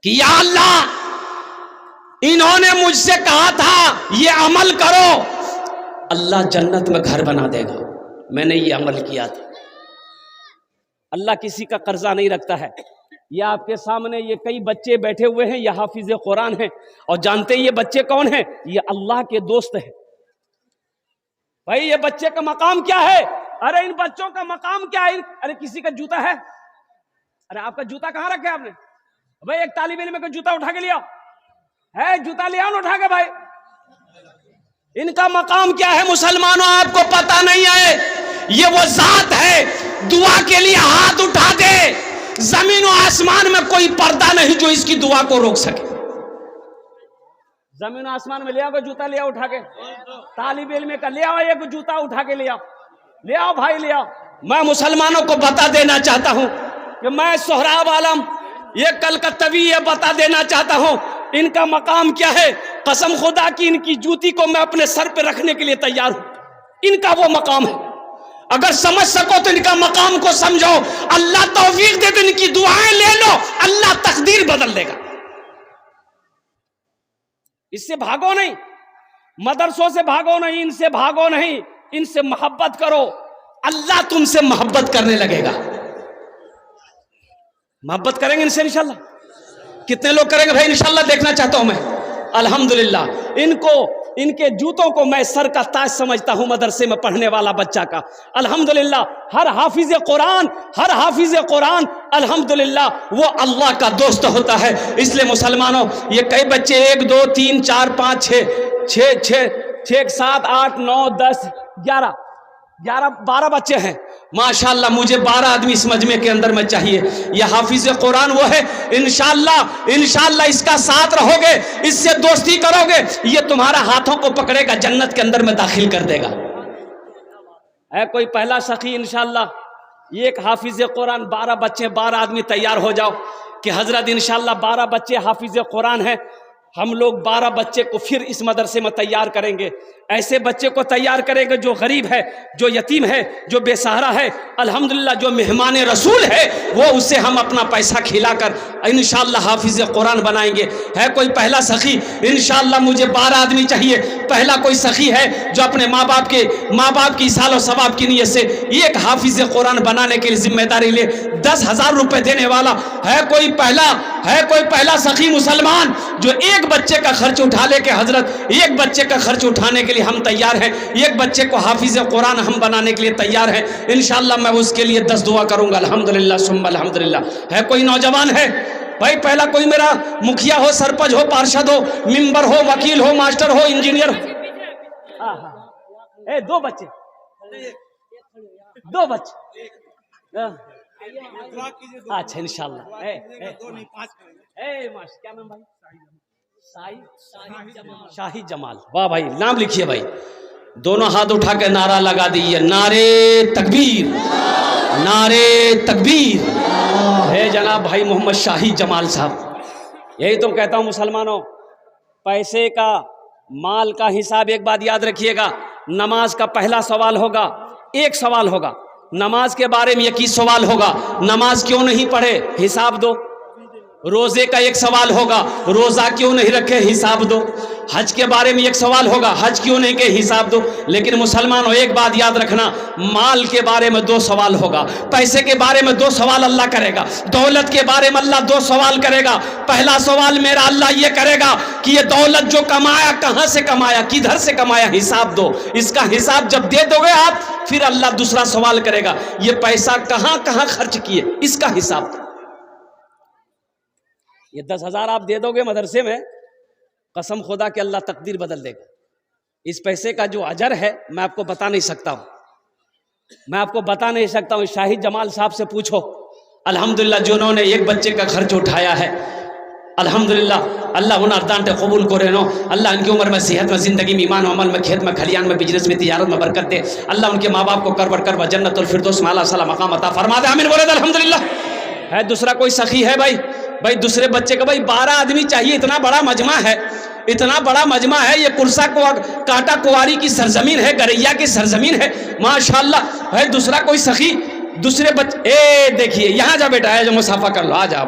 [SPEAKER 1] कि या अल्लाह इन्होंने मुझसे कहा था ये अमल करो, अल्लाह जन्नत में घर बना देगा। मैंने ये अमल किया था। अल्लाह किसी का कर्जा नहीं रखता है। ये आपके सामने ये कई बच्चे बैठे हुए हैं, ये हाफिज कुरान हैं, और जानते हैं ये बच्चे कौन हैं? ये अल्लाह के दोस्त हैं। भाई ये बच्चे का मकाम क्या है? अरे इन बच्चों का मकाम क्या है? अरे किसी का जूता है? अरे आपका जूता कहाँ रखे आपने? भाई एक तालिब इल्म का जूता उठा के लिया है, जूता ले आओ ना उठा के भाई। इनका मकाम क्या है मुसलमानों? आपको पता नहीं है? ये वो जात है दुआ के लिए हाथ उठा दे, जमीन और आसमान में कोई पर्दा नहीं जो इसकी दुआ को रोक सके। जमीन आसमान में ले आओ जूता, ले आओ उठा के। तालिब इल्म का ले आओ एक जूता उठा के ले आओ, ले आओ भाई ले आओ। मैं मुसलमानों को बता देना चाहता हूं कि मैं सोहराब आलम ये कलकत्तवी ये बता देना चाहता हूं इनका मकाम क्या है। कसम खुदा की इनकी जूती को मैं अपने सर पे रखने के लिए तैयार हूं। इनका वो मकाम है। अगर समझ सको तो इनका मकाम को समझो। अल्लाह तौफीक दे तो इनकी दुआएं ले लो, अल्लाह तकदीर बदल देगा। इससे भागो नहीं, मदरसों से भागो नहीं, इनसे भागो नहीं, इनसे मोहब्बत करो। अल्लाह तुमसे मोहब्बत करने लगेगा। मोहब्बत करेंगे इनसे इंशाल्लाह। कितने लोग करेंगे भाई इंशाल्लाह? देखना चाहता हूं मैं। अल्हम्दुलिल्लाह इनके जूतों को मैं सर का ताज समझता हूं मदरसे में पढ़ने वाला बच्चा का। अल्हम्दुलिल्लाह हर हाफिज कुरान अल्हम्दुलिल्लाह वो अल्लाह का दोस्त होता है। इसलिए मुसलमानों ये कई बच्चे 1 2 3 4 5 6 7 8 9 10 11 12 बच्चे हैं माशाल्लाह। मुझे 12 आदमी इस मजमे के अंदर में चाहिए। यह हाफिज कुरान वो है। इंशाल्लाह इसका साथ रहोगे, इससे दोस्ती करोगे, ये तुम्हारा हाथों को पकड़ेगा, जन्नत के अंदर में दाखिल कर देगा। है कोई पहला सखी इंशाल्लाह एक हाफिज कुरान 12 बच्चे 12 आदमी तैयार हो जाओ कि हजरत इंशाल्लाह 12 बच्चे हाफिज कुरान हैं। हम लोग 12 बच्चे को फिर इस मदरसे में तैयार करेंगे। ऐसे बच्चे को तैयार करेंगे जो गरीब है, जो यतीम है, जो बेसहारा है। अल्हम्दुलिल्लाह जो मेहमान रसूल है वो उसे हम अपना पैसा खिलाकर इंशाल्लाह हाफिज कुरान बनाएंगे। है कोई पहला सखी? इंशाल्लाह मुझे 12 आदमी चाहिए। पहला कोई सखी है जो अपने माँ बाप की इसाल और सवाब की नीयत से एक हाफिज कुरान बनाने के लिए जिम्मेदारी ले? 10,000 रुपए देने वाला है कोई पहला सखी मुसलमान जो एक बच्चे का खर्च उठा ले के हजरत एक बच्चे का खर्च उठाने के लिए हम तैयार हैं, एक बच्चे को हाफिज कुरान हम बनाने के लिए तैयार हैं। इंशाअल्लाह मैं उसके लिए 10 दुआ करूंगा। अल्हम्दुलिल्लाह सुम्मा अल्हम्दुलिल्लाह। है कोई नौजवान है भाई, पहला कोई मेरा मुखिया हो, सरपंच हो, पार्षद हो, मेंबर हो, वकील हो, मास्टर हो, इंजीनियर हो। दो बच्चे अच्छा इंशाअल्लाह। क्या नाम भाई? शाही जमाल। वाह भाई, नाम लिखिए भाई। दोनों हाथ उठा के नारा लगा दीजिए, नारे तकबीर, नारे तकबीर। है जनाब भाई मोहम्मद शाही जमाल साहब। यही तो कहता हूं मुसलमानों, पैसे का माल का हिसाब एक बात याद रखिएगा। नमाज का पहला सवाल होगा, एक सवाल होगा नमाज के बारे में, 21 सवाल होगा, नमाज क्यों नहीं पढ़े, हिसाब दो। रोजे का एक सवाल होगा, रोजा क्यों नहीं रखे, हिसाब दो। हज के बारे में एक सवाल होगा, हज क्यों नहीं के, हिसाब दो। लेकिन मुसलमानों एक बात याद रखना, माल के बारे में 2 सवाल होगा, पैसे के बारे में 2 सवाल अल्लाह करेगा, दौलत के बारे में अल्लाह 2 सवाल करेगा। पहला सवाल मेरा अल्लाह ये करेगा कि ये दौलत जो कमाया कहां से कमाया, किधर से कमाया, हिसाब दो। इसका हिसाब जब दे दोगे आप, फिर अल्लाह दूसरा सवाल करेगा, ये पैसा कहां कहां खर्च किए, इसका हिसाब दो। ये 10,000 आप दे दोगे मदरसे में, कसम खुदा के अल्लाह तकदीर बदल देगा। इस पैसे का जो अजर है मैं आपको बता नहीं सकता हूं, मैं आपको बता नहीं सकता हूं। शाहिद जमाल साहब से पूछो, अल्हम्दुलिल्लाह जिन्होंने एक बच्चे का खर्च उठाया है, अल्हम्दुलिल्लाह अल्लाह उन अर्दान कबूल करे नो। अल्लाह इनकी उम्र में, सेहत में, जिंदगी में, ईमान अमल में, खेत में, खलियान में, बिजनेस में, तिजारत में बरकत दे। अल्लाह उनके माँ बाप को कर जन्नतुल फिरदौस में आला साला मकाम अता फरमा दे। आमीन बोले अल्हम्दुलिल्लाह। है दूसरा कोई सखी है भाई दूसरे बच्चे का भाई 12 आदमी चाहिए, इतना बड़ा मजमा है, इतना बड़ा मजमा है। ये कुर्सा को कांटा कुंवारी की सरजमीन है, गरैया की सरजमीन है माशाल्लाह। है दूसरा कोई सखी, दूसरे बच्चे देखिए, यहाँ जा बेटा, है जो मुसाफा कर लो, आ जा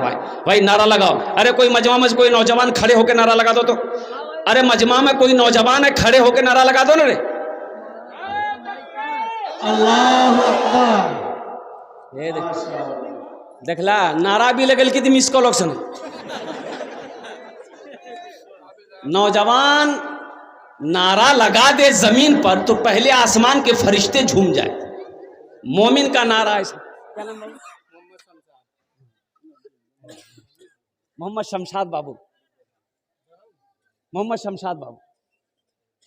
[SPEAKER 1] भाई नारा लगाओ। अरे कोई मजमा में कोई नौजवान खड़े होकर नारा लगा दो तो। अरे मजमा में कोई नौजवान है, खड़े होकर नारा लगा दो ना रे। अल्लाहु अकबर। ये देखला नारा भी लगल कि मिस कॉल ऑप्शन। नौजवान नारा लगा दे जमीन पर तो पहले आसमान के फरिश्ते झूम जाए। मोमिन का नारा है। क्या नाम है? मोहम्मद शमशाद बाबू, मोहम्मद शमशाद बाबू।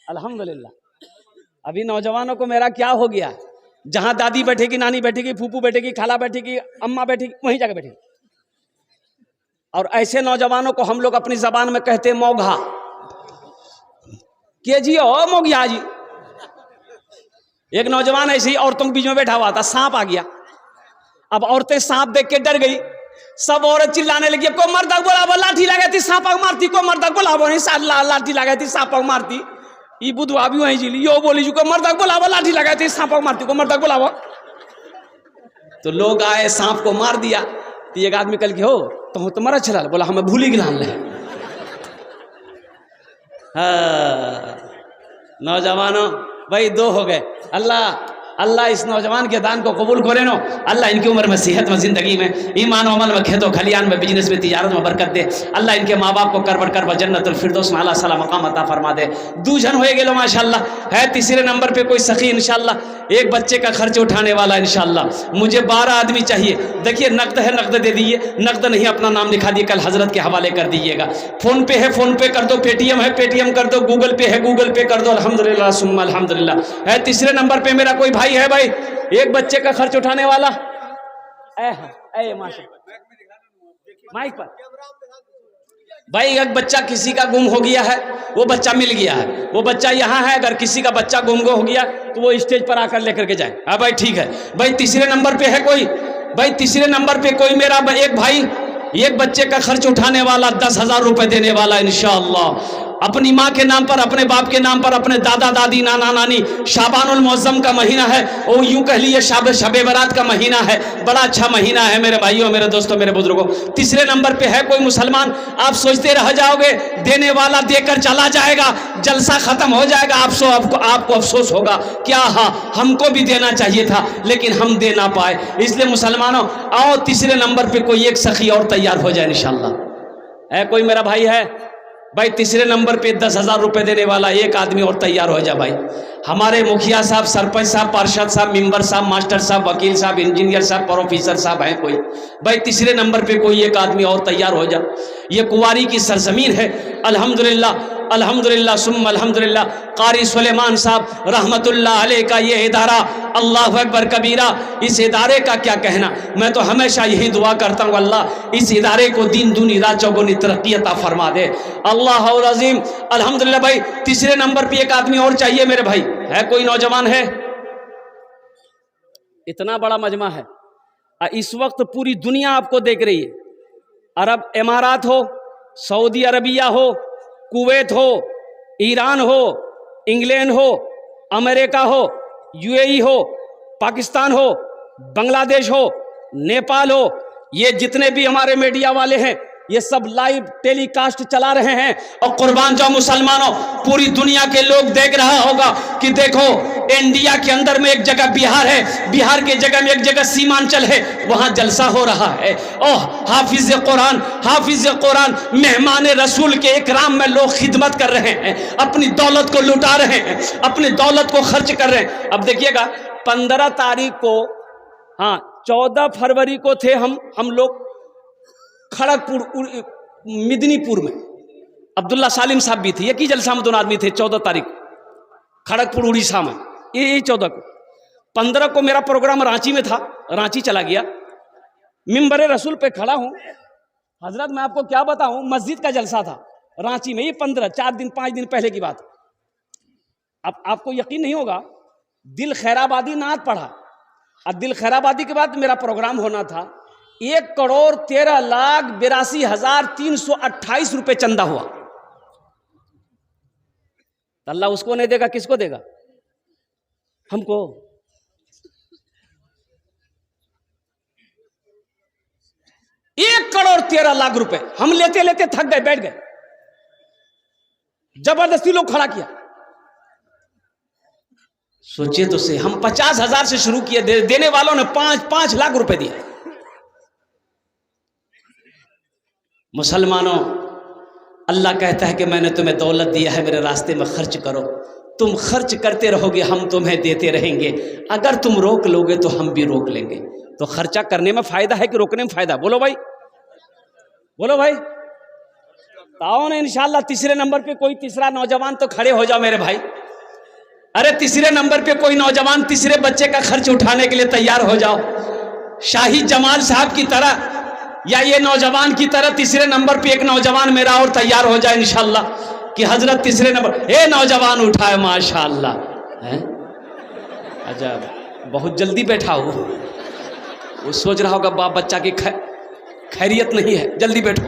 [SPEAKER 1] अल्हम्दुलिल्लाह। अभी नौजवानों को मेरा क्या हो गया, जहां दादी बैठेगी, नानी बैठेगी, फूफू बैठेगी, खाला बैठेगी, अम्मा बैठेगी, वहीं जाकर बैठेगी। और ऐसे नौजवानों को हम लोग अपनी जबान में कहते मौघा के जी, ओ मोगिया जी। एक नौजवान ऐसे ही औरतों के बीच में बैठा हुआ था, सांप आ गया। अब औरतें सांप देख के डर गई, सब औरत चिल्लाने लगी, को मर्द बोला लाठी लगाई थी सांप मारती, को मर्द बोला लाठी लगाई थी सांप मारती। ई बुधवा भी वहीं जिली यो बोली जो को मर्दक बोलावा, लाठी लगाए थे सांप मारती, को मर्दक बोलावा। तो लोग आए, सांप को मार दिया। तो एक आदमी कल के हो तो तुम्हारा चला, बोला हमें भूल ही गिलान ले। नौजवानों भाई 2 हो गए। अल्लाह इस नौजवान के दान को कबूल करे नो। अल्लाह इनकी उम्र में, सेहत में, जिंदगी में, ईमान अमल में, खेतों खलियान में, बिजनेस में, तिजारत में बरकत दे। अल्लाह इनके माँ बाप को कर जन्नतुल फिरदौस में आला साला मकाम अता फरमा दे। 2 जन हो गए माशाल्लाह। है तीसरे नंबर पे कोई सखी इंशाल्लाह, एक बच्चे का खर्च उठाने वाला इंशाल्लाह। मुझे 12 आदमी चाहिए। देखिए नकद है, नकद दे दीजिए, नकद नहीं अपना नाम लिखा दिए, कल हजरत के हवाले कर दीजिएगा। फोन पे है, फोन पे कर दो, पेटीएम है, पेटीएम कर दो, गूगल पे है, गूगल पे कर दो। अल्हम्दुलिल्लाह सुम्मा अल्हम्दुलिल्लाह। है तीसरे नंबर पे मेरा कोई भाई है भाई, एक बच्चे का खर्च उठाने वाला। माइक पर भाई, एक बच्चा किसी का गुम हो गया है, वो बच्चा मिल गया है, वो बच्चा यहाँ है। अगर किसी का बच्चा गुम हो गया तो वो स्टेज पर आकर लेकर के जाए। हाँ भाई ठीक है भाई। तीसरे नंबर पे है कोई भाई, तीसरे नंबर पे कोई मेरा एक भाई, एक बच्चे का खर्च उठाने वाला, 10,000 रुपए देने वाला इंशाअल्लाह। अपनी माँ के नाम पर, अपने बाप के नाम पर, अपने दादा दादी, नाना नानी। शाबानुल मुअज्जम का महीना है, वो यूं कह लिए शबे बारात का महीना है, बड़ा अच्छा महीना है मेरे भाइयों, मेरे दोस्तों, मेरे बुजुर्गों। तीसरे नंबर पे है कोई मुसलमान, आप सोचते रह जाओगे देने वाला देकर चला जाएगा, जलसा खत्म हो जाएगा, आपको अफसोस होगा क्या, हाँ हमको भी देना चाहिए था लेकिन हम दे ना पाए। इसलिए मुसलमानों आओ तीसरे नंबर पे कोई एक सखी और तैयार हो जाए इंशाल्लाह। है कोई मेरा भाई है भाई तीसरे नंबर पे 10,000 रुपए देने वाला एक आदमी और तैयार हो जा भाई। हमारे मुखिया साहब, सरपंच साहब, पार्षद साहब, मेंबर साहब, मास्टर साहब, वकील साहब, इंजीनियर साहब, प्रोफेसर साहब हैं कोई भाई, तीसरे नंबर पे कोई एक आदमी और तैयार हो जा। ये कुंवारी की सरजमीन है। अल्हम्दुलिल्लाह अल्हम्दुलिल्लाह सुम्मा अल्हम्दुलिल्लाह। कारी सुलेमान साहब रहमतुल्लाह अलैह का ये इदारा, अल्लाह अकबर कबीरा, इस इदारे का क्या कहना। मैं तो हमेशा यही दुआ करता हूँ अल्लाह इस इदारे को दिन दूनी रात चौगुनी तरक्की अता फरमा दे। अल्लाह अज़ीम। अल्हम्दुलिल्लाह भाई तीसरे नंबर पे एक आदमी और चाहिए मेरे भाई। है कोई नौजवान है? इतना बड़ा मजमा है, इस वक्त पूरी दुनिया आपको देख रही है। अरब इमारात हो, सऊदी अरबिया हो, कुवैत हो, ईरान हो, इंग्लैंड हो, अमेरिका हो, यूएई हो, पाकिस्तान हो, बांग्लादेश हो, नेपाल हो, ये जितने भी हमारे मीडिया वाले हैं ये सब लाइव टेलीकास्ट चला रहे हैं। और कुर्बान जाओ मुसलमानों, पूरी दुनिया के लोग देख रहा होगा कि देखो इंडिया के अंदर में एक जगह बिहार है, बिहार के जगह में एक जगह सीमांचल है, वहां जलसा हो रहा है। ओह हाफिज कुरान, हाफिज कुरान, मेहमान रसूल के इकराम में लोग खिदमत कर रहे हैं, अपनी दौलत को लुटा रहे हैं, अपनी दौलत को खर्च कर रहे हैं। अब देखिएगा 15 तारीख को, हाँ 14 फरवरी को थे हम लोग खड़गपुर मिदनीपुर में, अब्दुल्ला सालिम साहब भी थे, एक ही जलसा में दोनों आदमी थे। 14 तारीख खड़गपुर उड़ीसा में, ये 14 को। 15 को मेरा प्रोग्राम रांची में था, रांची चला गया, मिंबर रसूल पे खड़ा हूं। हजरत मैं आपको क्या बताऊं, मस्जिद का जलसा था रांची में, ये 15 4 दिन 5 दिन पहले की बात। अब आपको यकीन नहीं होगा, दिल खैराबादी नात पढ़ा और दिल खैराबादी के बाद मेरा प्रोग्राम होना था। 1,13,82,328 रुपए चंदा हुआ। अल्लाह उसको नहीं देगा, किसको देगा? हमको। 1,13,00,000 रुपए हम लेते लेते थक गए, बैठ गए, जबरदस्ती लोग खड़ा किया। सोचिए तो से, हम 50,000 से शुरू किए, देने वालों ने 5 लाख रुपए दिए। मुसलमानों, अल्लाह कहता है कि मैंने तुम्हें दौलत दिया है, मेरे रास्ते में खर्च करो। तुम खर्च करते रहोगे, हम तुम्हें देते रहेंगे। अगर तुम रोक लोगे तो हम भी रोक लेंगे। तो खर्चा करने में फायदा है कि रोकने में फायदा? बोलो भाई, बोलो भाई। आओ ना इंशाल्लाह तीसरे नंबर पे कोई तीसरा नौजवान तो खड़े हो जाओ मेरे भाई। अरे तीसरे नंबर पे कोई नौजवान तीसरे बच्चे का खर्च उठाने के लिए तैयार हो जाओ। शाहिद जमाल साहब की तरह या ये नौजवान की तरह तीसरे नंबर पे एक नौजवान मेरा और तैयार हो जाए इंशाल्लाह कि हजरत तीसरे नंबर, ए नौजवान उठाए माशाल्लाह। हैं अच्छा, बहुत जल्दी बैठा हो, वो सोच रहा होगा बाप बच्चा की खैरियत नहीं है, जल्दी बैठो।